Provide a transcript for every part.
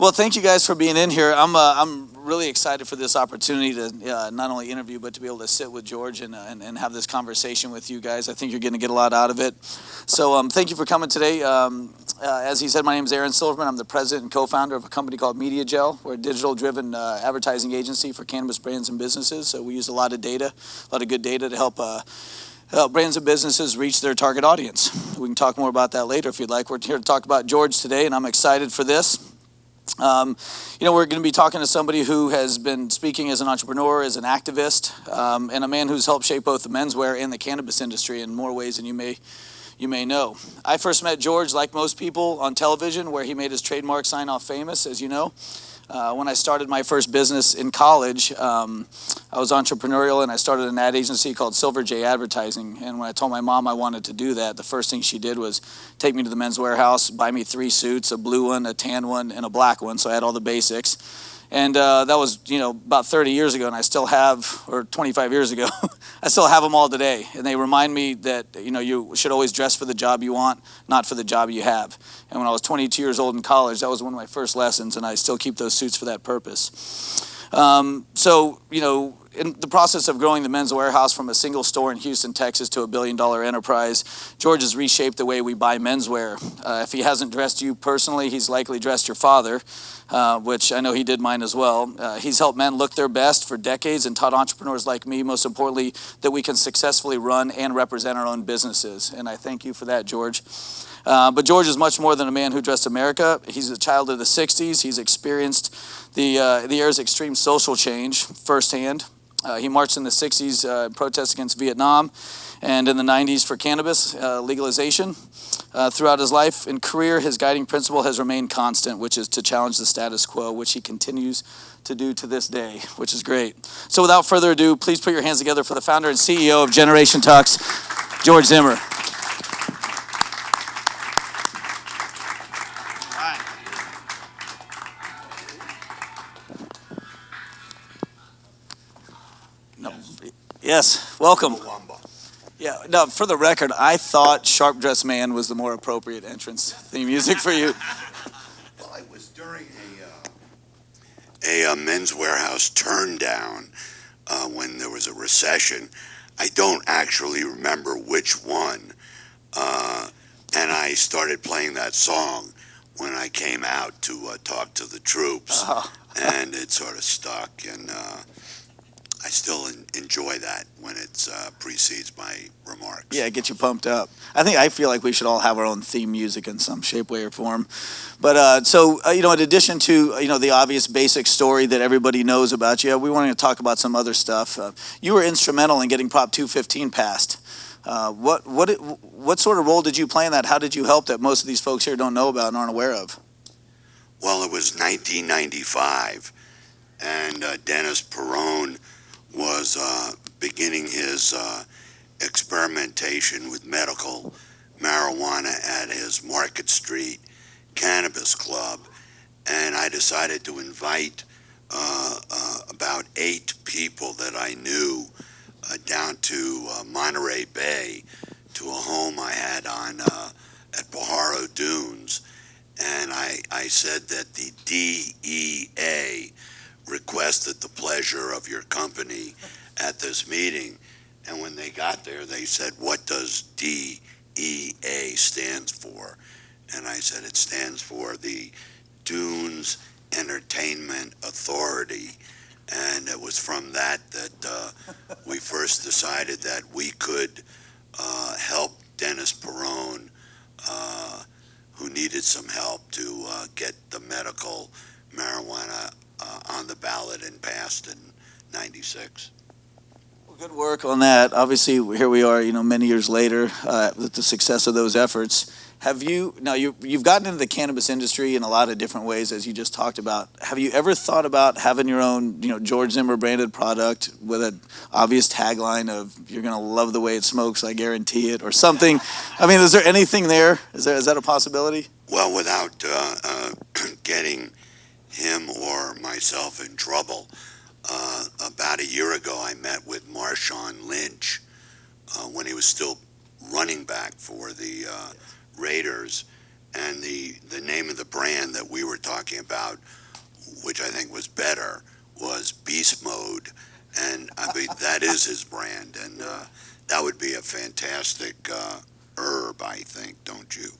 Well, thank you guys for being in here. I'm really excited for this opportunity to not only interview, but to be able to sit with George and have this conversation with you guys. I think you're going to get a lot out of it. So thank you for coming today. As he said, my name is Aaron Silverman. I'm the president and co-founder of a company called Mediajel. We're a digital-driven advertising agency for cannabis brands and businesses. So we use a lot of data, a lot of good data to help brands and businesses reach their target audience. We can talk more about that later if you'd like. We're here to talk about George today, and I'm excited for this. We're going to be talking to somebody who has been speaking as an entrepreneur, as an activist, and a man who's helped shape both the menswear and the cannabis industry in more ways than you may know. I first met George, like most people, on television, where he made his trademark sign off famous, as you know. When I started my first business in college, I was entrepreneurial, and I started an ad agency called Silver J Advertising. And when I told my mom I wanted to do that, the first thing she did was take me to the Men's Wearhouse, buy me 3 suits, a blue one, a tan one, and a black one, so I had all the basics. And that was, about 30 years ago, and I still have, or 25 years ago, I still have them all today. And they remind me that, you should always dress for the job you want, not for the job you have. And when I was 22 years old in college, that was one of my first lessons, and I still keep those suits for that purpose. In the process of growing the Men's Wearhouse from a single store in Houston, Texas to a $1 billion enterprise, George has reshaped the way we buy menswear. If he hasn't dressed you personally, he's likely dressed your father, which I know he did mine as well. He's helped men look their best for decades and taught entrepreneurs like me, most importantly, that we can successfully run and represent our own businesses. And I thank you for that, George. But George is much more than a man who dressed America. He's a child of the 60s. He's experienced the era's extreme social change firsthand. He marched in the 60s protests against Vietnam, and in the 90s for cannabis legalization. Throughout his life and career, his guiding principle has remained constant, which is to challenge the status quo, which he continues to do to this day, which is great. So without further ado, please put your hands together for the founder and CEO of Generation Tux, George Zimmer. Yes, welcome. Yeah, no, for the record, I thought Sharp Dressed Man was the more appropriate entrance theme music for you. Well, it was during a Men's Wearhouse turn down when there was a recession. I don't actually remember which one. And I started playing that song when I came out to talk to the troops. And it sort of stuck, and I still enjoy that when it precedes my remarks. Yeah, it gets you pumped up. I feel like we should all have our own theme music in some shape, way, or form. But in addition to the obvious basic story that everybody knows about you, we wanted to talk about some other stuff. You were instrumental in getting Prop 215 passed. What sort of role did you play in that? How did you help that most of these folks here don't know about and aren't aware of? Well, it was 1995, and Dennis Perone was beginning his experimentation with medical marijuana at his Market Street Cannabis Club, and I decided to invite about 8 people that I knew down to Monterey Bay to a home I had at Pajaro Dunes, and I said that the DEA requested the pleasure of your company at this meeting. And when they got there, they said, "What does DEA stands for?" And I said, "It stands for the Dunes Entertainment Authority." And it was from that we first decided that we could help Dennis Perone, who needed some help to get the medical marijuana on the ballot and passed in 96. Well, good work on that. Obviously, here we are, many years later, with the success of those efforts. You've gotten into the cannabis industry in a lot of different ways, as you just talked about. Have you ever thought about having your own, George Zimmer branded product with an obvious tagline of "You're gonna love the way it smokes, I guarantee it," or something? Is there anything there? Is that a possibility? Well, without getting him or myself in trouble, about a year ago, I met with Marshawn Lynch when he was still running back for the Raiders, and the name of the brand that we were talking about, which I think was better, was Beast Mode, and I mean that is his brand, and that would be a fantastic herb, I think, don't you?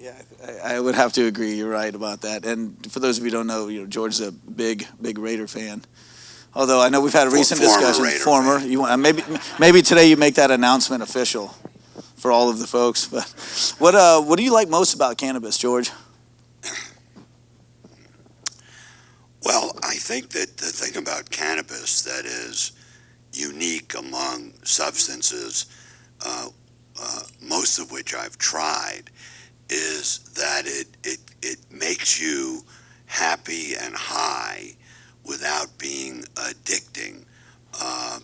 Yeah, I would have to agree. You're right about that. And for those of you who don't know, George is a big Raider fan. Although I know we've had a recent discussion. Raider Former. fan. You want maybe today you make that announcement official for all of the folks. But what do you like most about cannabis, George? Well, I think that the thing about cannabis that is unique among substances, most of which I've tried, is that it makes you happy and high without being addicting. I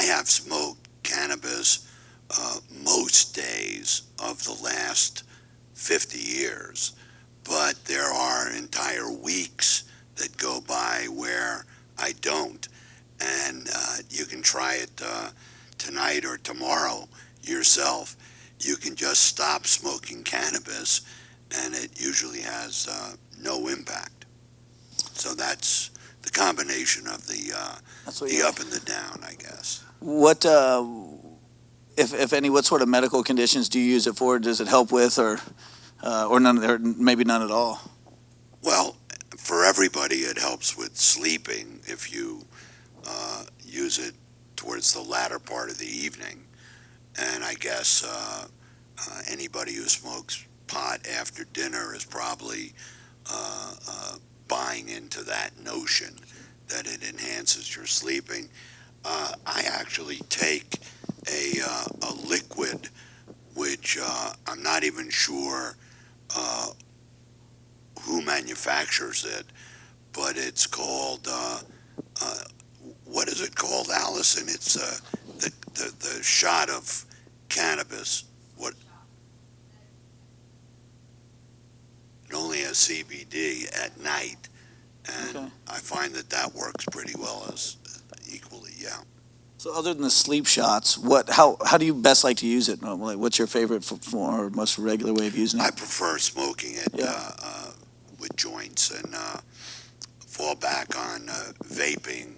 have smoked cannabis most days of the last 50 years, but there are entire weeks that go by where I don't. And you can try it tonight or tomorrow yourself. You can just stop smoking cannabis, and it usually has no impact. So that's the combination of the up and the down, I guess. What, if any, what sort of medical conditions do you use it for? Does it help with, or none, or maybe none at all? Well, for everybody, it helps with sleeping if you use it towards the latter part of the evening. And I guess anybody who smokes pot after dinner is probably buying into that notion that it enhances your sleeping. I actually take a liquid, which I'm not even sure who manufactures it, but it's called, what is it called, Allison? It's the shot of cannabis. What? It only has CBD at night, and Okay. I find that works pretty well as equally, yeah. So other than the sleep shots, how do you best like to use it normally? What's your favorite or most regular way of using it? I prefer smoking it with joints and fall back on vaping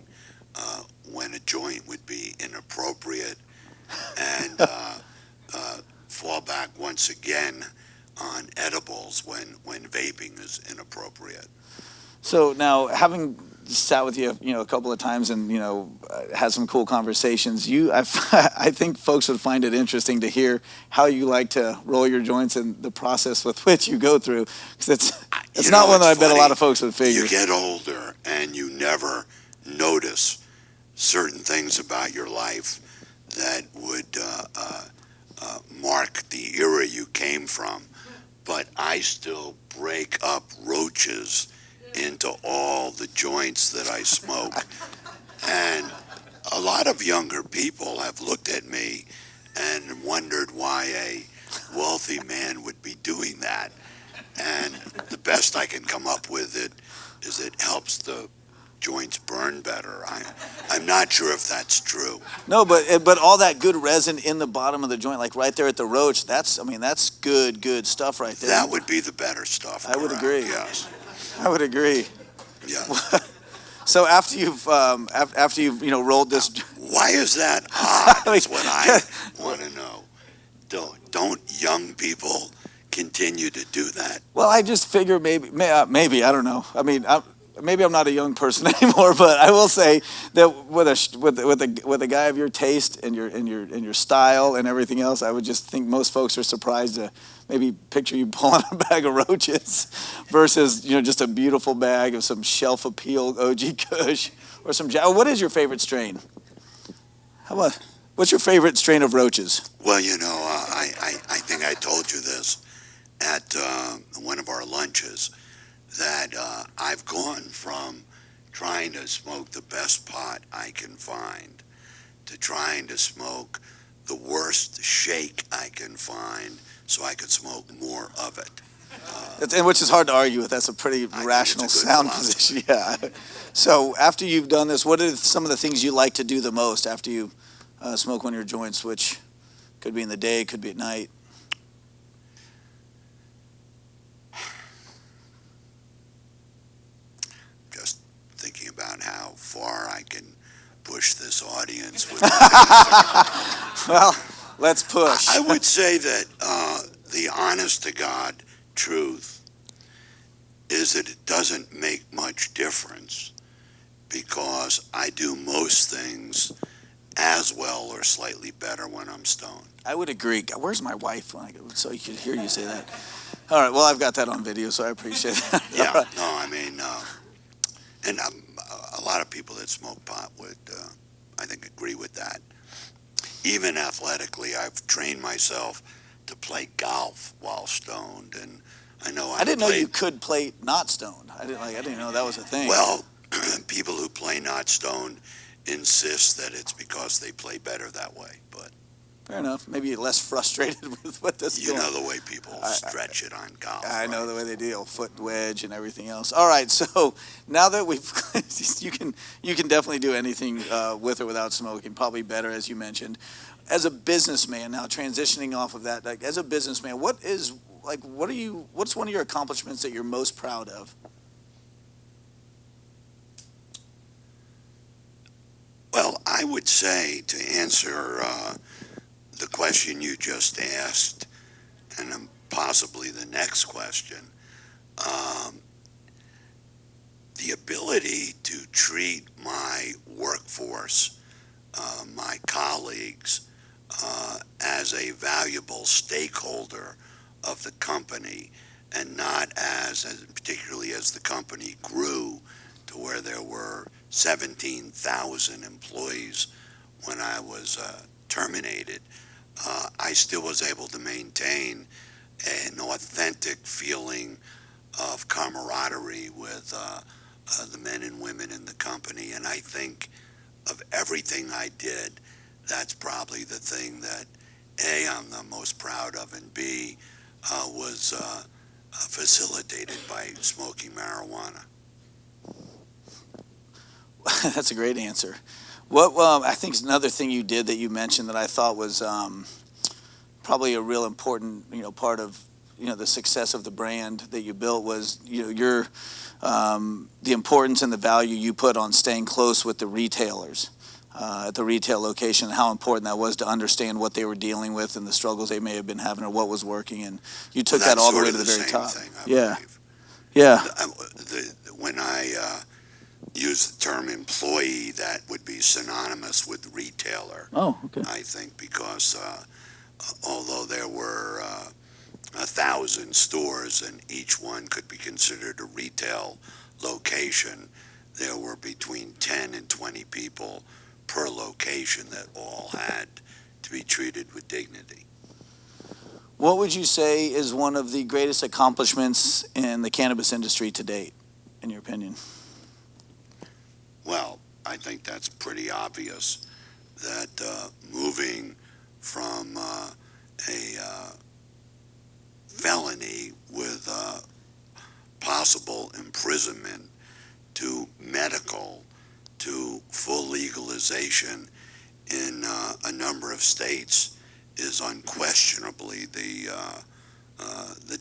when a joint would be inappropriate, and fall back once again on edibles when vaping is inappropriate. So now, having sat with you, a couple of times and had some cool conversations, I think folks would find it interesting to hear how you like to roll your joints and the process with which you go through, because it's not one that I bet a lot of folks would figure. You get older and you never notice certain things about your life that would mark the era you came from. But I still break up roaches into all the joints that I smoke. And a lot of younger people have looked at me and wondered why a wealthy man would be doing that. And the best I can come up with is it helps the joints burn better. I'm not sure if that's true. No, but all that good resin in the bottom of the joint, like right there at the roach, that's good stuff right there. That would be the better stuff. I would agree. Yes. I would agree. Yes. So after you've rolled this, Why is that odd? That's what I want to know. Don't young people continue to do that? well, I just figure maybe I don't know. I mean, maybe I'm not a young person anymore, but I will say that with a guy of your taste and your style and everything else, I would just think most folks are surprised to maybe picture you pulling a bag of roaches versus just a beautiful bag of some shelf appeal OG Kush or some. What is your favorite strain? What's your favorite strain of roaches? Well, I think I told you this at one of our lunches, that I've gone from trying to smoke the best pot I can find to trying to smoke the worst shake I can find so I could smoke more of it. And which is hard to argue with. That's a pretty rational, sound position. Yeah. So after you've done this, what are some of the things you like to do the most after you smoke one of your joints, which could be in the day, could be at night? out how far I can push this audience with. Well, let's push. I would say that the honest to God truth is that it doesn't make much difference because I do most things as well or slightly better when I'm stoned. I would agree. God, where's my wife? So you could hear you say that. All right. Well, I've got that on video, so I appreciate that. Yeah. Right. No, I mean, and a lot of people that smoke pot would, I think, agree with that. Even athletically, I've trained myself to play golf while stoned, and I know I didn't know you could play not stoned. I didn't know that was a thing. Well, people who play not stoned insist that it's because they play better that way, but fair enough. Maybe you're less frustrated with what does you know the way people stretch it on golf. I know the way they deal, foot wedge and everything else. All right, so now that we've, you can definitely do anything with or without smoking. Probably better, as you mentioned. As a businessman, now transitioning off of that, like as a businessman, what's one of your accomplishments that you're most proud of? Well, I would say, to answer the question you just asked, and possibly the next question, the ability to treat my workforce, my colleagues, as a valuable stakeholder of the company, and not particularly as the company grew to where there were 17,000 employees when I was terminated, I still was able to maintain an authentic feeling of camaraderie with the men and women in the company. And I think of everything I did, that's probably the thing that A, I'm the most proud of, and B, was facilitated by smoking marijuana. That's a great answer. What I think is another thing you did that you mentioned that I thought was probably a real important part of the success of the brand that you built was your the importance and the value you put on staying close with the retailers at the retail location, and how important that was to understand what they were dealing with and the struggles they may have been having or what was working, and you took that all the way to the very top. Yeah, yeah. When I use the term employee, that would be synonymous with retailer. Oh, okay. I think because although there were 1,000 stores and each one could be considered a retail location, there were between 10 and 20 people per location that all had to be treated with dignity. What would you say is one of the greatest accomplishments in the cannabis industry to date, in your opinion? Well, I think that's pretty obvious that moving from a felony with possible imprisonment to medical to full legalization in a number of states is unquestionably the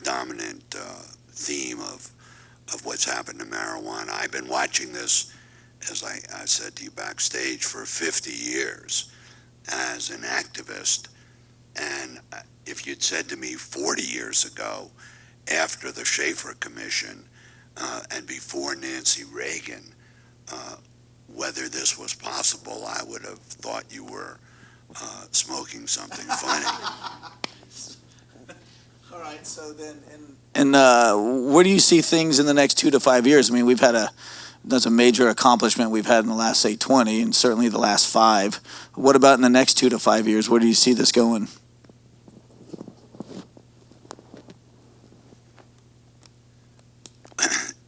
dominant theme of what's happened to marijuana. I've been watching this, as I said to you backstage, for 50 years as an activist. And if you'd said to me 40 years ago, after the Schaefer Commission and before Nancy Reagan, whether this was possible, I would have thought you were smoking something funny. All right, so then, where do you see things in the next 2 to 5 years? I mean, that's a major accomplishment we've had in the last, say, 20, and certainly the last 5. What about in the next 2 to 5 years? Where do you see this going?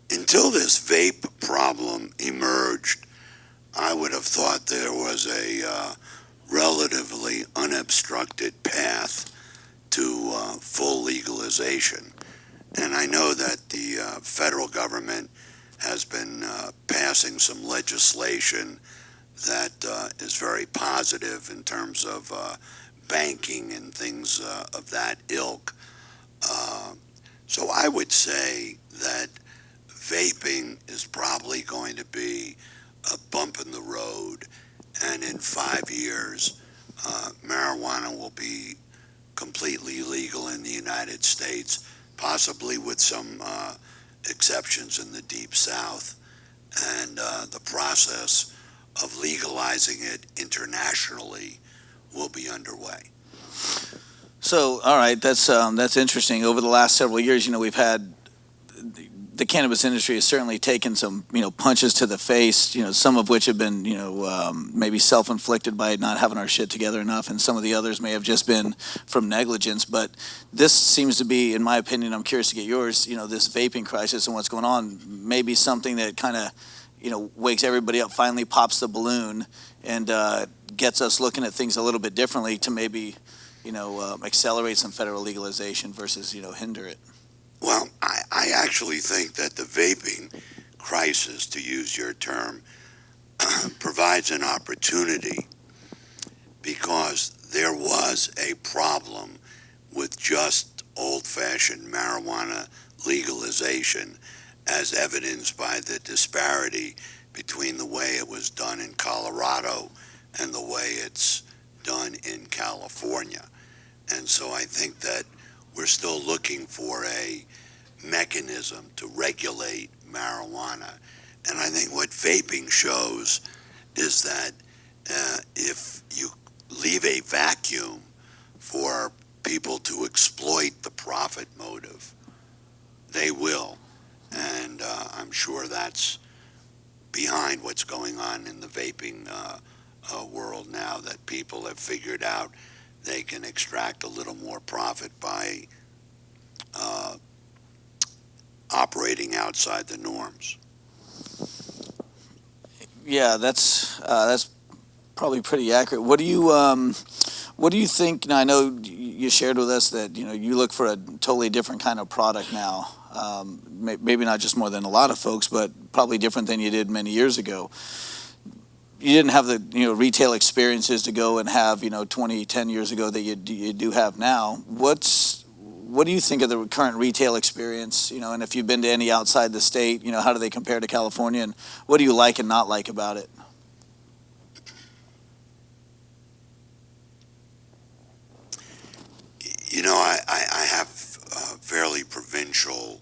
Until this vape problem emerged, I would have thought there was a relatively unobstructed path to full legalization. And I know that the federal government has been passing some legislation that is very positive in terms of banking and things of that ilk. So I would say that vaping is probably going to be a bump in the road, and in 5 years, marijuana will be completely legal in the United States, possibly with some exceptions in the Deep South, and the process of legalizing it internationally will be underway. So, all right, that's interesting. Over the last several years, we've had the cannabis industry has certainly taken some, punches to the face. Some of which have been, maybe self-inflicted by not having our shit together enough, and some of the others may have just been from negligence. But this seems to be, in my opinion, I'm curious to get yours. This vaping crisis and what's going on may be something that kind of, wakes everybody up, finally pops the balloon, and gets us looking at things a little bit differently to maybe, accelerate some federal legalization versus, hinder it. Well, I actually think that the vaping crisis, to use your term, provides an opportunity, because there was a problem with just old-fashioned marijuana legalization, as evidenced by the disparity between the way it was done in Colorado and the way it's done in California. And so I think that we're still looking for a mechanism to regulate marijuana. And I think what vaping shows is that if you leave a vacuum for people to exploit the profit motive, they will. And I'm sure that's behind what's going on in the vaping world now, that people have figured out they can extract a little more profit by operating outside the norms. Yeah, that's probably pretty accurate. What do you think? Now, I know you shared with us that you look for a totally different kind of product now. Maybe not just more than a lot of folks, but probably different than you did many years ago. You didn't have the retail experiences to go and have 10 years ago that you do have now. What do you think of the current retail experience? And if you've been to any outside the state, how do they compare to California, and what do you like and not like about it? I have fairly provincial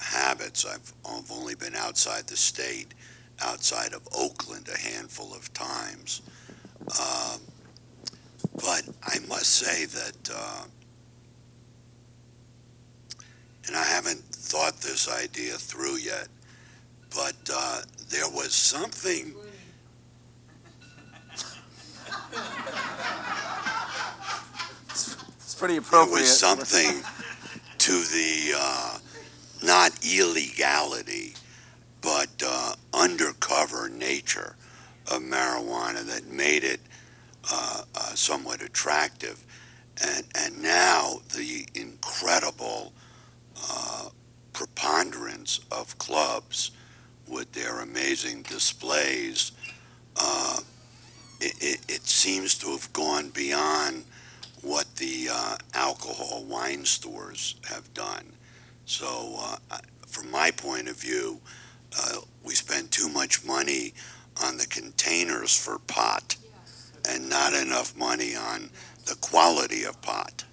habits. I've only been outside the state, outside of Oakland, a handful of times. But I must say that, and I haven't thought this idea through yet, but there was something. It's pretty appropriate. There was something to the not illegality, but undercover nature of marijuana that made it somewhat attractive. And now the incredible preponderance of clubs with their amazing displays, it seems to have gone beyond what the alcohol wine stores have done. So from my point of view, we spend too much money on the containers for pot, and not enough money on the quality of pot.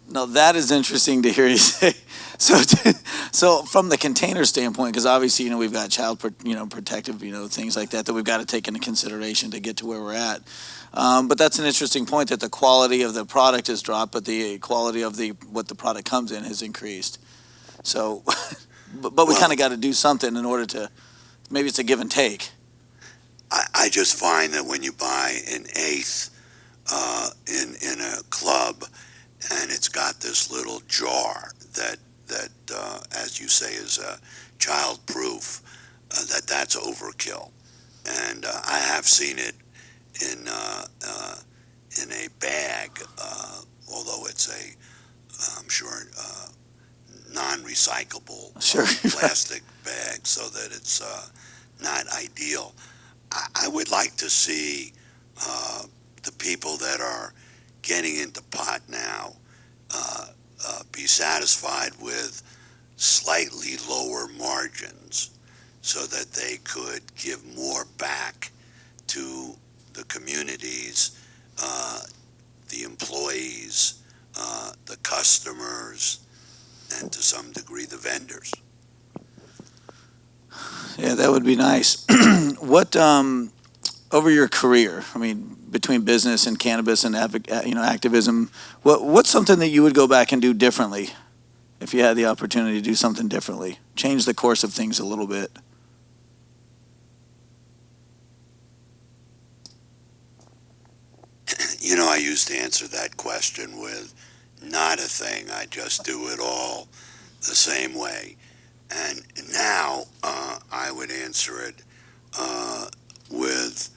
No, that is interesting to hear you say. So from the container standpoint, because obviously we've got child protective things like that we've got to take into consideration to get to where we're at. But that's an interesting point, that the quality of the product has dropped, but the quality of what the product comes in has increased. So, but we kind of got to do something in order to, maybe it's a give and take. I just find that when you buy an eighth in a club, and it's got this little jar that as you say is child-proof, that's overkill. And I have seen it in a bag, although it's I'm sure non-recyclable plastic bag, so that it's not ideal. I would like to see the people that are getting into pot now be satisfied with slightly lower margins, so that they could give more back to the communities, the employees, the customers, and to some degree the vendors. Yeah, that would be nice. What over your career? I mean, between business and cannabis and activism, what's something that you would go back and do differently if you had the opportunity to do something differently, change the course of things a little bit? You know, I used to answer that question with not a thing. I just do it all the same way. And now I would answer it with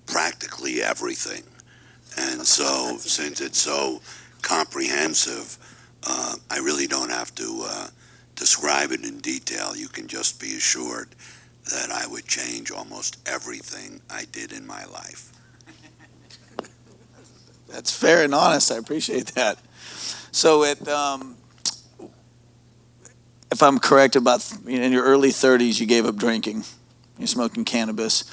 practically everything. And so, since it's so comprehensive, I really don't have to describe it in detail. You can just be assured that I would change almost everything I did in my life. That's fair and honest. I appreciate that. So, if I'm correct, in your early 30s, you gave up drinking. You're smoking cannabis.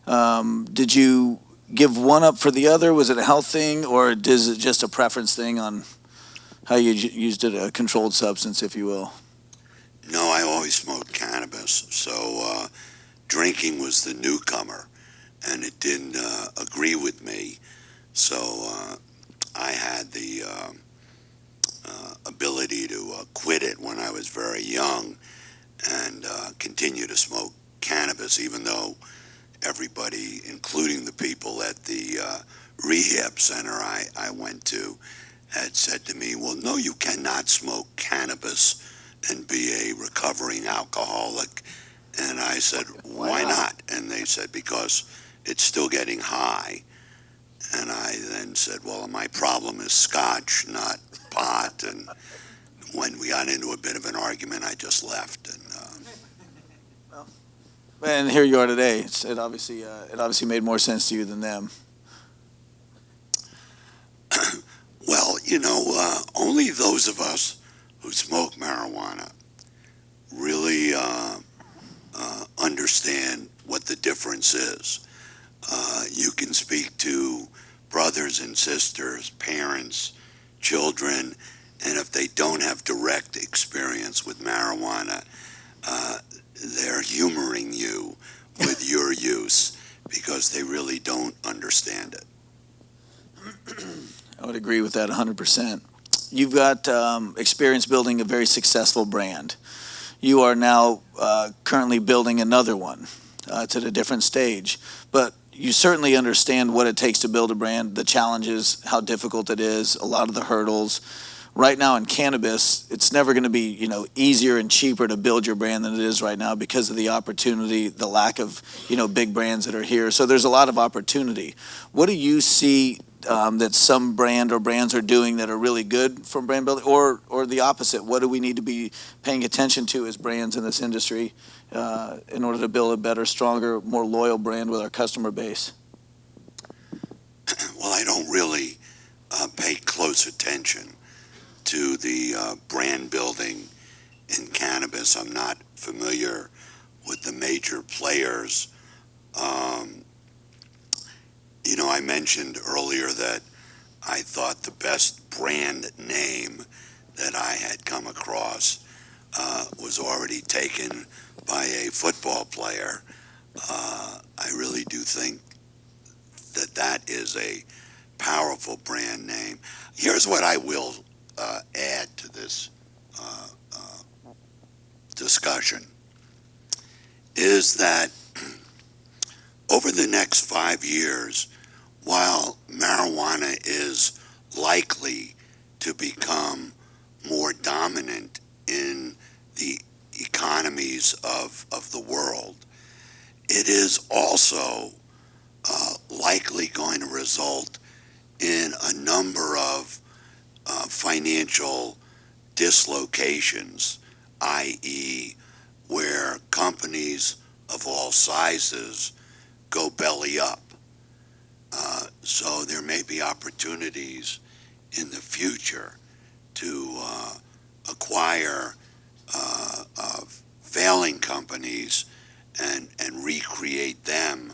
Did you give one up for the other? Was it a health thing, or is it just a preference thing on how you used it, a controlled substance, if you will? No, I always smoked cannabis, so drinking was the newcomer, and it didn't agree with me. So I had the ability to quit it when I was very young and continue to smoke cannabis, even though everybody, including the people at the rehab center I went to, had said to me, well, no, you cannot smoke cannabis and be a recovering alcoholic. And I said, why not? And they said, because it's still getting high. And I then said, well, my problem is scotch, not pot. And when we got into a bit of an argument, I just left. And here you are today. It obviously made more sense to you than them. Well, you know, only those of us who smoke marijuana really understand what the difference is. You can speak to brothers and sisters, parents, children, and if they don't have direct experience with marijuana, they're humoring you with your use because they really don't understand it. I would agree with that 100%. You've got experience building a very successful brand. You are now currently building another one. It's at a different stage. But you certainly understand what it takes to build a brand, the challenges, how difficult it is, a lot of the hurdles. Right now in cannabis, it's never going to be, easier and cheaper to build your brand than it is right now because of the opportunity, the lack of, big brands that are here. So there's a lot of opportunity. What do you see that some brand or brands are doing that are really good for brand building, or the opposite? What do we need to be paying attention to as brands in this industry in order to build a better, stronger, more loyal brand with our customer base? Well, I don't really pay close attention to the brand building in cannabis. I'm not familiar with the major players. I mentioned earlier that I thought the best brand name that I had come across was already taken by a football player. I really do think that is a powerful brand name. Here's what I will add to this discussion, is that over the next 5 years, while marijuana is likely to become more dominant in the economies of the world, it is also likely going to result in a number of financial dislocations, i.e., where companies of all sizes go belly up. So there may be opportunities in the future to acquire scaling companies and recreate them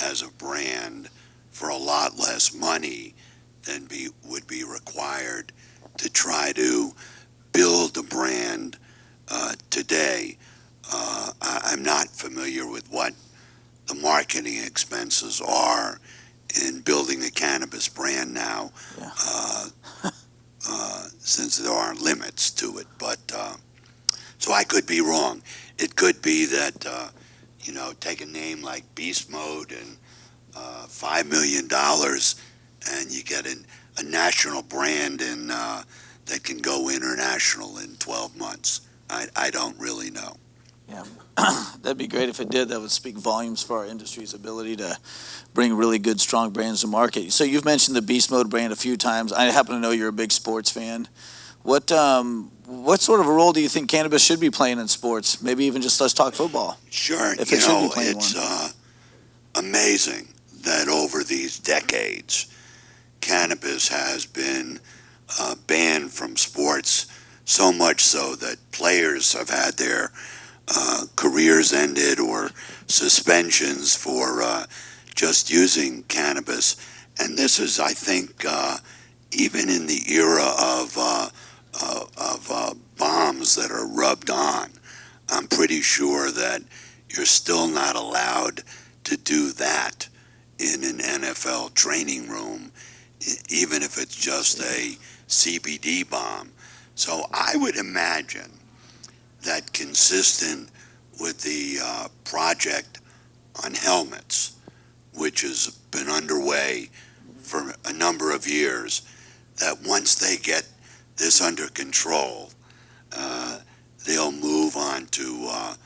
as a brand for a lot less money than would be required to try to build a brand today. I'm not familiar with what the marketing expenses are in building a cannabis brand now, Yeah. Since there are limits to it. But so I could be wrong. It could be that take a name like Beast Mode and $5 million, and you get a national brand that can go international in 12 months. I don't really know. Yeah, that'd be great if it did. That would speak volumes for our industry's ability to bring really good, strong brands to market. So you've mentioned the Beast Mode brand a few times. I happen to know you're a big sports fan. What sort of a role do you think cannabis should be playing in sports? Maybe even just let's talk football. Sure, If it should be playing it's one. Amazing that over these decades, cannabis has been banned from sports, so much so that players have had their careers ended or suspensions for just using cannabis. And this is, I think, even in the era of bombs that are rubbed on, I'm pretty sure that you're still not allowed to do that in an NFL training room, even if it's just a CBD bomb. So I would imagine that, consistent with the project on helmets, which has been underway for a number of years, that once they get this under control, they'll move on to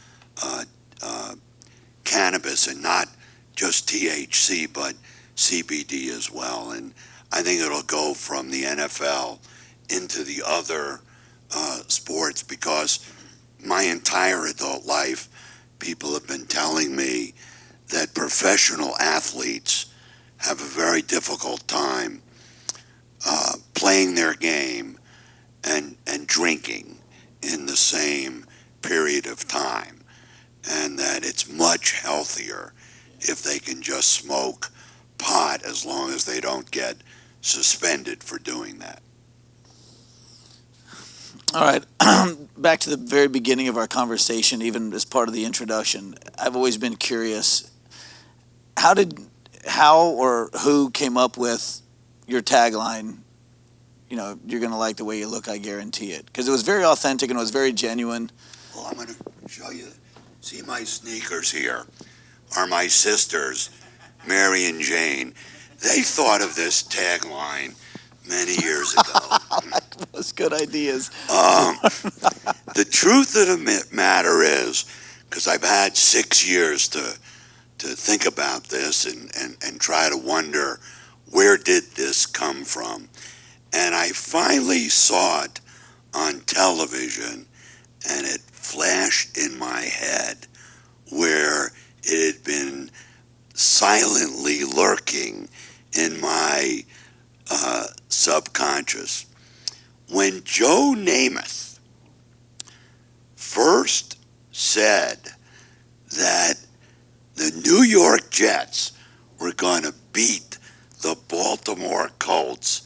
cannabis, and not just THC, but CBD as well. And I think it'll go from the NFL into the other sports, because my entire adult life, people have been telling me that professional athletes have a very difficult time playing their game and drinking in the same period of time, and that it's much healthier if they can just smoke pot, as long as they don't get suspended for doing that. All right, back to the very beginning of our conversation, even as part of the introduction. I've always been curious, how or who came up with your tagline, you're going to like the way you look, I guarantee it? Because it was very authentic and it was very genuine. Well, I'm going to show you. See, my sneakers here are my sisters, Mary and Jane. They thought of this tagline many years ago. Those good ideas. The truth of the matter is, because I've had 6 years to think about this and try to wonder, where did this come from? And I finally saw it on television, and it flashed in my head, where it had been silently lurking in my subconscious. When Joe Namath first said that the New York Jets were going to beat the Baltimore Colts,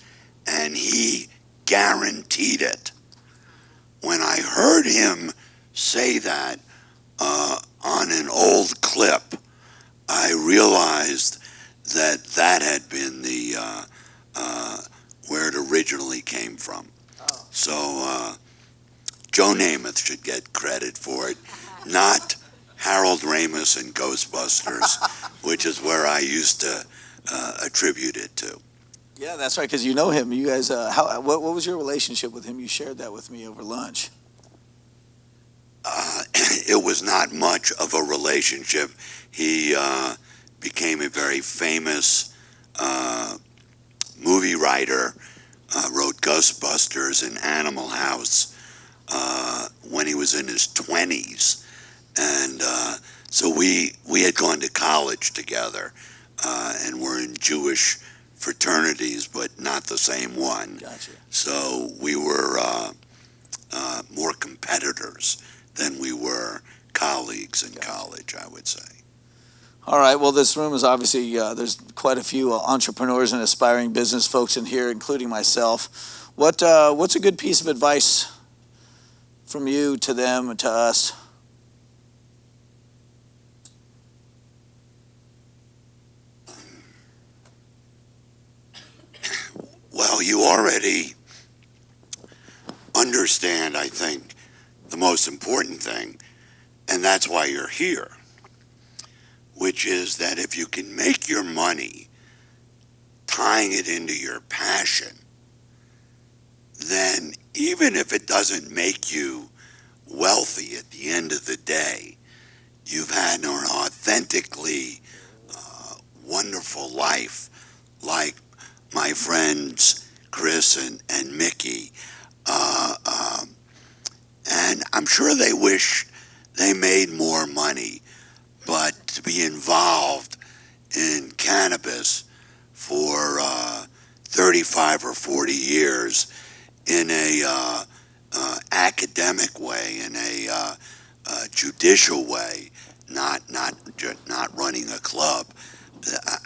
and he guaranteed it, when I heard him say that on an old clip, I realized that had been the where it originally came from. Oh. So Joe Namath should get credit for it, not Harold Ramis and Ghostbusters, which is where I used to attribute it to. Yeah, that's right, because you know him. You guys, what was your relationship with him? You shared that with me over lunch. It was not much of a relationship. He became a very famous movie writer, wrote Ghostbusters and Animal House when he was in his 20s. And so we had gone to college together and were in Jewish fraternities, but not the same one. Gotcha. So we were more competitors than we were colleagues in college, I would say. All right. Well, this room is obviously, there's quite a few entrepreneurs and aspiring business folks in here, including myself. What's a good piece of advice from you to them and to us? Well, you already understand, I think, the most important thing, and that's why you're here, which is that if you can make your money tying it into your passion, then even if it doesn't make you wealthy at the end of the day, you've had an authentically wonderful life, like my friends Chris and Mickey. And I'm sure they wish they made more money, but to be involved in cannabis for 35 or 40 years in a academic way, in a judicial way, not running a club.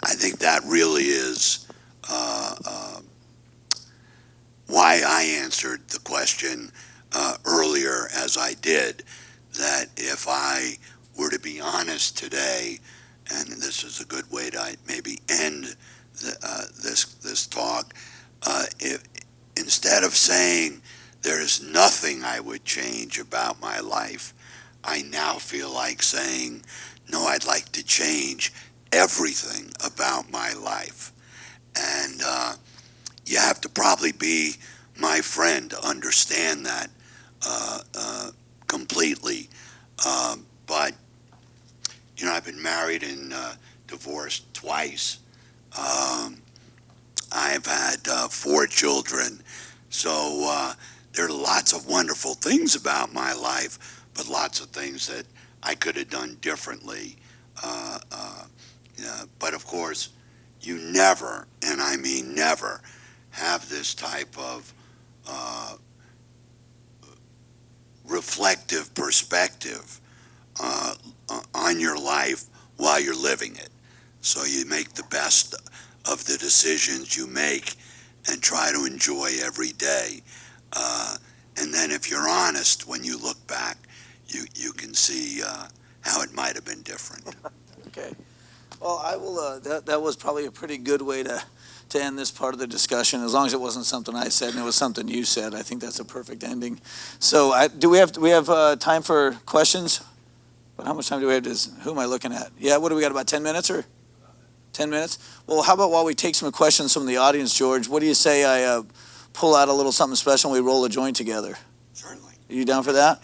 I think that really is why I answered the question earlier as I did, that if I were to be honest today, and this is a good way to maybe end this talk, if instead of saying there's nothing I would change about my life, I now feel like saying, no, I'd like to change everything about my life. And you have to probably be my friend to understand that completely. But, you know, I've been married and divorced twice. I've had 4 children. So there are lots of wonderful things about my life, but lots of things that I could have done differently. But of course, you never, and I mean never, have this type of reflective perspective on your life while you're living it. So you make the best of the decisions you make and try to enjoy every day. And then if you're honest, when you look back, you can see how it might have been different. Okay. Well, I will. That was probably a pretty good way to end this part of the discussion. As long as it wasn't something I said and it was something you said, I think that's a perfect ending. So, do we have time for questions? But how much time do we have? Who am I looking at? Yeah. What do we got? About 10 minutes or 10 minutes? Well, how about while we take some questions from the audience, George? What do you say I pull out a little something special and we roll a joint together? Certainly. Are you down for that?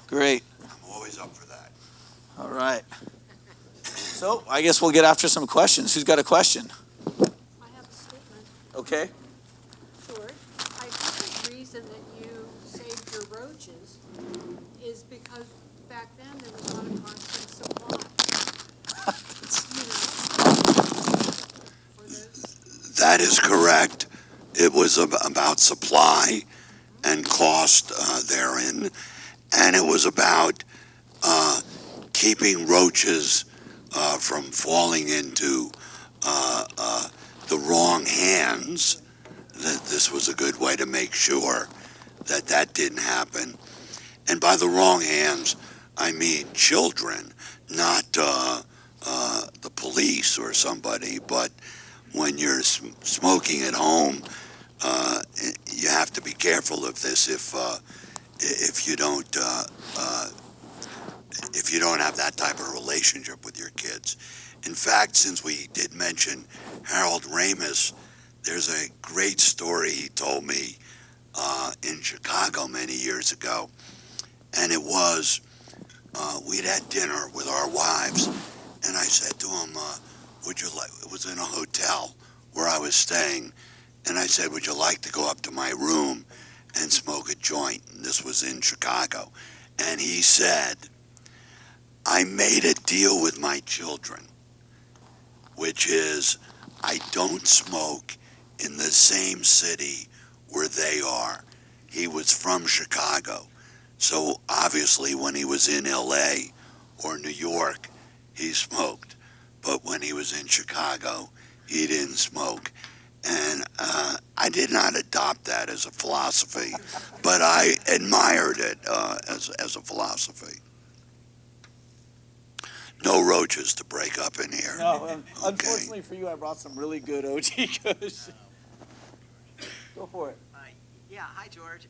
Great. I'm always up for that. All right. So I guess we'll get after some questions. Who's got a question? I have a statement. Okay. George, I think the reason that you saved your roaches is because back then there was not a constant supply. That is correct. It was about supply and cost therein, and it was about keeping roaches from falling into the wrong hands. That this was a good way to make sure that didn't happen. And by the wrong hands, I mean children, not the police or somebody, but when you're smoking at home, you have to be careful of this if you don't have that type of relationship with your kids. In fact, since we did mention Harold Ramis, there's a great story he told me in Chicago many years ago, and it was we'd had dinner with our wives, and I said to him, would you like, it was in a hotel where I was staying, and I said, would you like to go up to my room and smoke a joint? And this was in Chicago. And he said, I made a deal with my children, which is I don't smoke in the same city where they are. He was from Chicago. So obviously when he was in LA or New York, he smoked. But when he was in Chicago, he didn't smoke. And I did not adopt that as a philosophy, but I admired it as a philosophy. No roaches to break up in here. No, Okay. unfortunately for you, I brought some really good OG Kush. Go for it. Yeah, hi George.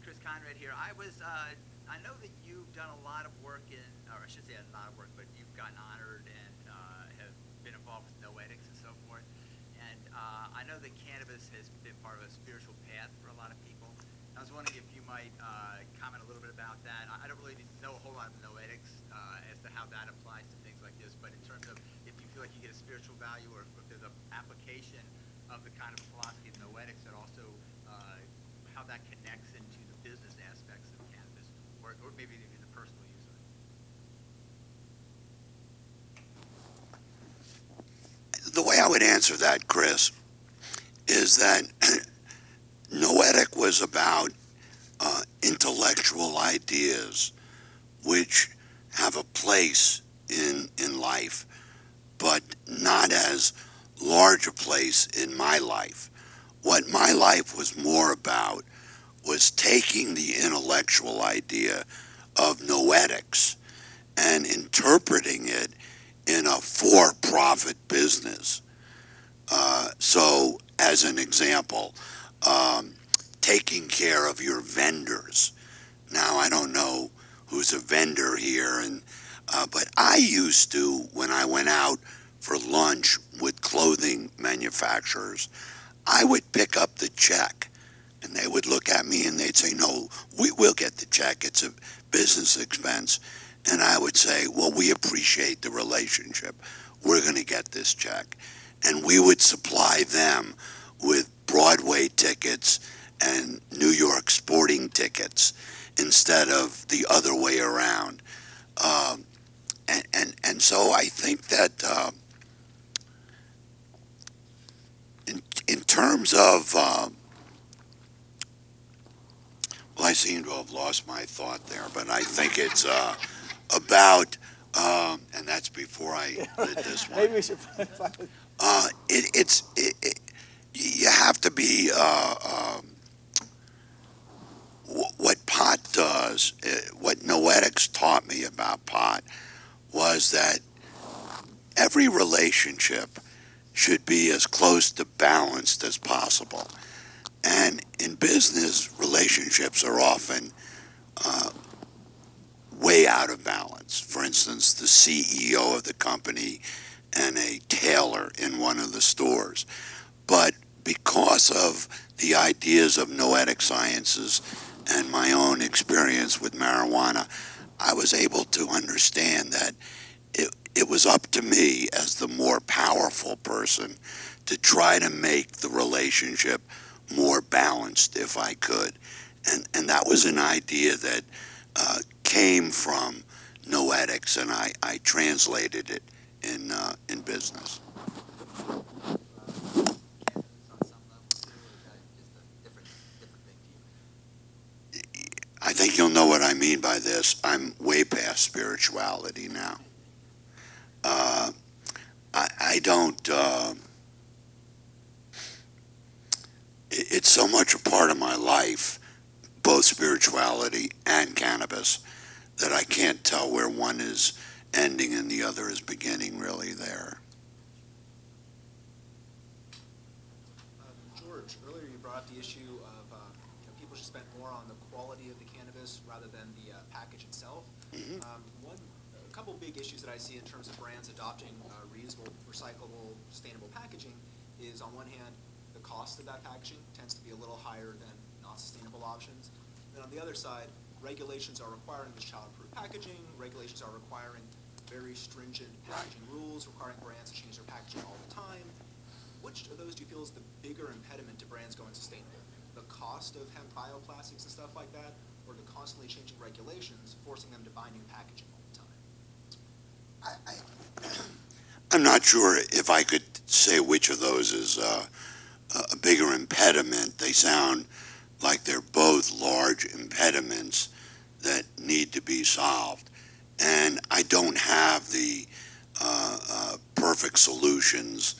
Chris Conrad here. I know that you've done a lot of work or I should say a lot of work, but you've gotten honored and have been involved with Noetics and so forth. And I know that cannabis has been part of a spiritual path for a lot of people. I was wondering if you might comment a little bit about that. I don't really know a whole lot of Noetics as to how that applies to things like this, but in terms of if you feel like you get a spiritual value or if there's an application of the kind of philosophy of Noetics that also how that connects into the business aspects of cannabis, or maybe even the personal use of it. The way I would answer that, Chris, is that Noetic was about intellectual ideas which have a place in life, but not as large a place in my life. What my life was more about was taking the intellectual idea of Noetics and interpreting it in a for-profit business. So, as an example, taking care of your vendors. Now, I don't know who's a vendor here, but I used to, when I went out for lunch with clothing manufacturers, I would pick up the check, and they would look at me and they'd say, "No, we'll get the check. It's a business expense." And I would say, "Well, we appreciate the relationship. We're going to get this check." And we would supply them with Broadway tickets and New York sporting tickets instead of the other way around. And so I think that in terms of, well, I seem to have lost my thought there, but I think it's about, and that's before I did this one. Maybe we should You have to be, what pot does, what Noetics taught me about pot was that every relationship should be as close to balanced as possible. And in business, relationships are often way out of balance. For instance, the CEO of the company and a tailor in one of the stores. But because of the ideas of noetic sciences and my own experience with marijuana, I was able to understand that it was up to me as the more powerful person to try to make the relationship more balanced if I could. And that was an idea that came from noetics, and I translated it in business. I think you'll know what I mean by this. I'm way past spirituality now. I don't, it's so much a part of my life, both spirituality and cannabis, that I can't tell where one is ending and the other is beginning really there. George, earlier you brought up the issue of people should spend more on the quality of the cannabis rather than the package itself. Mm-hmm. A couple big issues that I see in terms of brands adopting reusable, recyclable, sustainable packaging is, on one hand, the cost of that packaging tends to be a little higher than non-sustainable options. Then on the other side, regulations are requiring this child-proof packaging, regulations are requiring very stringent packaging rules, requiring brands to change their packaging all the time. Which of those do you feel is the bigger impediment to brands going sustainable? The cost of hemp bioplastics and stuff like that, or the constantly changing regulations forcing them to buy new packaging all the time? I'm not sure if I could say which of those is a bigger impediment. They sound like they're both large impediments that need to be solved. And I I don't have the perfect solutions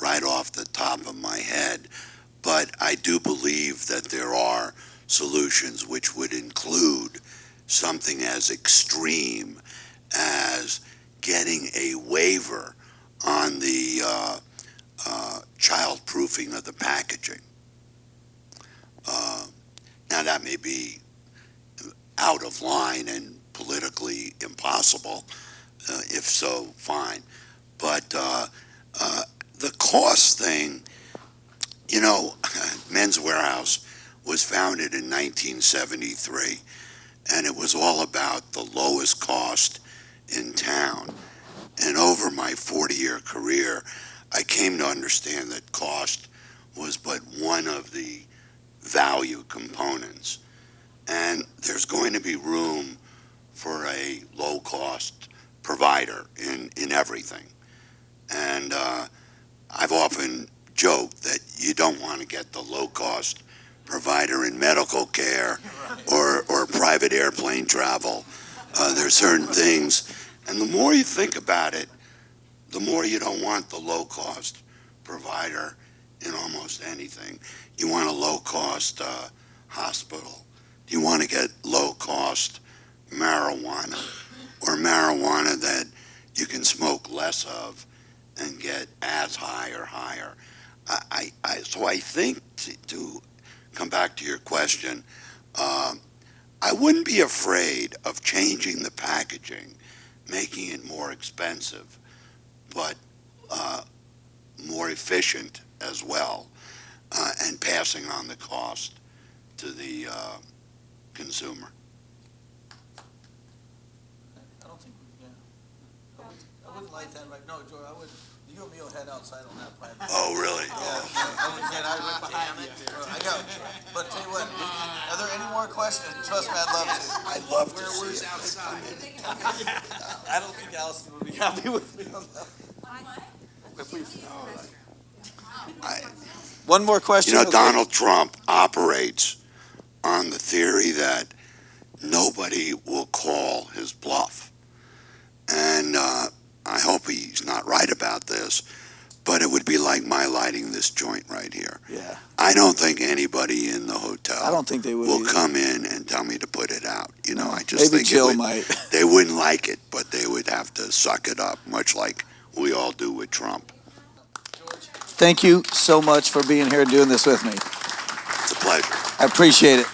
right off the top of my head, but I do believe that there are solutions which would include something as extreme as getting a waiver on the child-proofing of the packaging. Now that may be out of line and politically impossible. If so, fine. But the cost thing, you know, Men's Wearhouse was founded in 1973, and it was all about the lowest cost in town. And over my 40-year career, I came to understand that cost was but one of the value components. And there's going to be room for a low-cost provider in everything. And I've often joked that you don't want to get the low-cost provider in medical care or private airplane travel. There's certain things, and the more you think about it, the more you don't want the low-cost provider in almost anything. You want a low-cost hospital. You want to get low-cost marijuana, or marijuana that you can smoke less of and get as high or higher. So I think to come back to your question, I wouldn't be afraid of changing the packaging, making it more expensive, but more efficient as well, and passing on the cost to the consumer. I don't think, I wouldn't like that, right? No, George, you and me will head outside on that part. Oh, really? I got, but tell you what, are there any more questions? Trust me, I'd love to. I'd love to Where's see it. outside? I don't think Allison would be happy with me on that. If we, one more question. You know, Donald Trump operates on the theory that nobody will call his bluff. And I hope he's not right about this, but it would be like my lighting this joint right here. Yeah. I don't think anybody in the hotel I don't think they would will either. come in and tell me to put it out. You know, I just Maybe think Jill might. they wouldn't like it, but they would have to suck it up, much like we all do with Trump. Thank you so much for being here and doing this with me. It's a pleasure. I appreciate it.